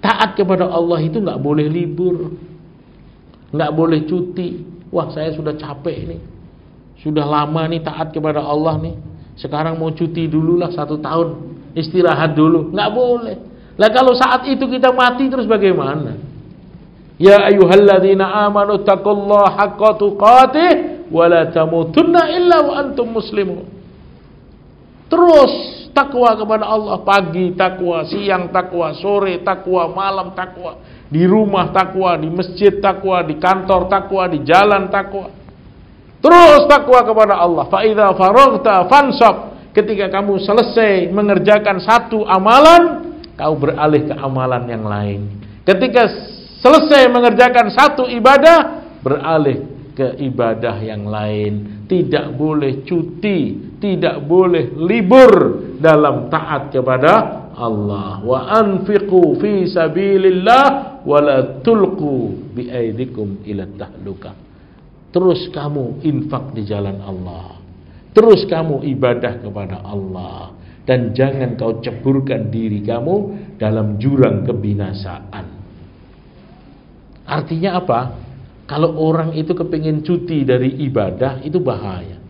Taat kepada Allah itu nggak boleh libur, nggak boleh cuti. Wah, saya sudah capek nih, sudah lama nih taat kepada Allah nih. Sekarang mau cuti dulu lah 1 tahun, istirahat dulu. Nggak boleh. Lah kalau saat itu kita mati terus bagaimana? Ya ayyuhalladzina amanu taqullaha haqqa tuqatih wa la tamutunna illa wa antum muslimun. Terus takwa kepada Allah, pagi takwa, siang takwa, sore takwa, malam takwa, di rumah takwa, di masjid takwa, di kantor takwa, di jalan takwa. Terus takwa kepada Allah. Fa idza faraghta fansab. Ketika kamu selesai mengerjakan satu amalan, kau beralih ke amalan yang lain. Ketika selesai mengerjakan satu ibadah, beralih ke ibadah yang lain. Tidak boleh cuti, tidak boleh libur dalam taat kepada Allah. Wa anfiqu fi sabilillah wa la tulqu bi aidikum ila tahluka. Terus kamu infak di jalan Allah. Terus kamu ibadah kepada Allah. Dan jangan kau ceburkan diri kamu dalam jurang kebinasaan. Artinya apa? Kalau orang itu kepingin cuti dari ibadah, itu bahaya.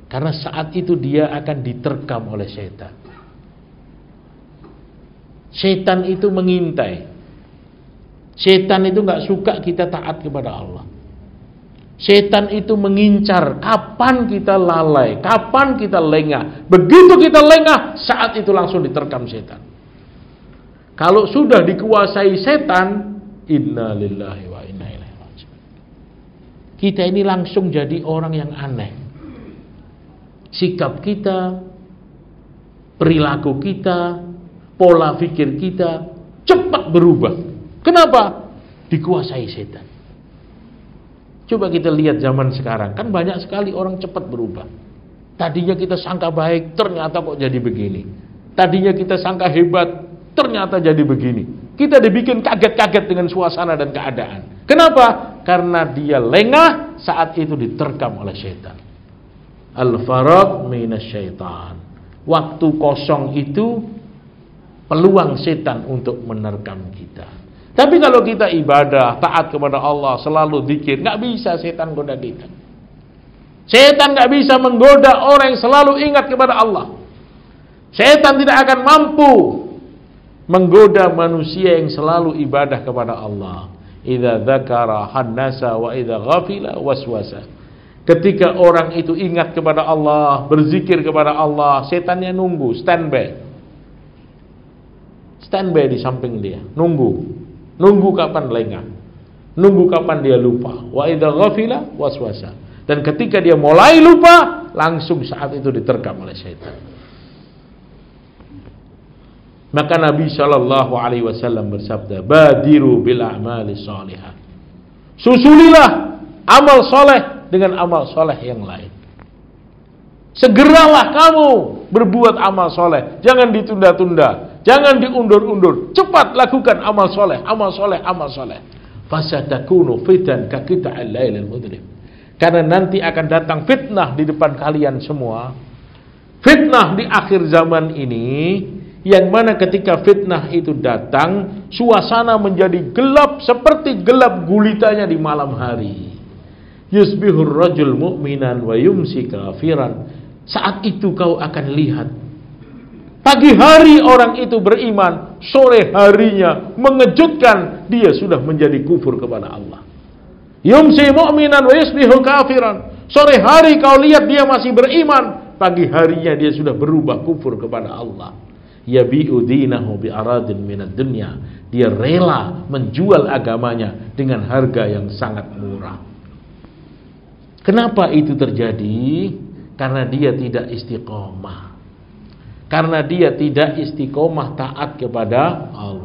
Karena saat itu dia akan diterkam oleh setan. Setan itu mengintai. Setan itu gak suka kita taat kepada Allah. Setan itu mengincar kapan kita lalai, kapan kita lengah. Begitu kita lengah, saat itu langsung diterkam setan. Kalau sudah dikuasai setan, inna lillahi wa inna ilaihi raji'un. Kita ini langsung jadi orang yang aneh. Sikap kita, perilaku kita, pola pikir kita cepat berubah. Kenapa? Dikuasai setan. Coba kita lihat zaman sekarang, kan banyak sekali orang cepat berubah. Tadinya kita sangka baik, ternyata kok jadi begini. Tadinya kita sangka hebat, ternyata jadi begini. Kita dibikin kaget-kaget dengan suasana dan keadaan. Kenapa? Karena dia lengah, saat itu diterkam oleh setan. Al-faraq minasyaitan. Waktu kosong itu peluang setan untuk menerkam kita. Tapi kalau kita ibadah, taat kepada Allah, selalu zikir, nggak bisa setan goda kita. Setan nggak bisa menggoda orang yang selalu ingat kepada Allah. Setan tidak akan mampu menggoda manusia yang selalu ibadah kepada Allah. Idza dzakara hannasa wa idza ghafila waswasa. Ketika orang itu ingat kepada Allah, berzikir kepada Allah, setannya nunggu, standby. Standby di samping dia, nunggu kapan lengah, nunggu kapan dia lupa. Wa idza ghafila waswasa. Dan ketika dia mulai lupa, langsung saat itu diterkam oleh setan. Maka Nabi Shallallahu Alaihi Wasallam bersabda, badiru bil a'mali shalihah. Susulilah amal soleh dengan amal soleh yang lain. Segeralah kamu berbuat amal soleh, jangan ditunda-tunda, jangan diundur-undur. Cepat lakukan amal soleh, amal soleh, amal soleh. Fasatakunu fitan kakita'il lailil mudlim. Karena nanti akan datang fitnah di depan kalian semua. Fitnah di akhir zaman ini, yang mana ketika fitnah itu datang, suasana menjadi gelap seperti gelap gulitanya di malam hari. Yusbihur rajul mu'minan wa yumsi kafiran. Saat itu kau akan lihat, pagi hari orang itu beriman, sore harinya mengejutkan, dia sudah menjadi kufur kepada Allah. Yumsi mu'minan wa yusbihu kafiran. Sore hari kau lihat dia masih beriman, pagi harinya dia sudah berubah kufur kepada Allah. Yabi'u dinahu bi'aradin minad dunya. Dia rela menjual agamanya dengan harga yang sangat murah. Kenapa itu terjadi? Karena dia tidak istiqomah. Karena dia tidak istiqomah taat kepada Allah.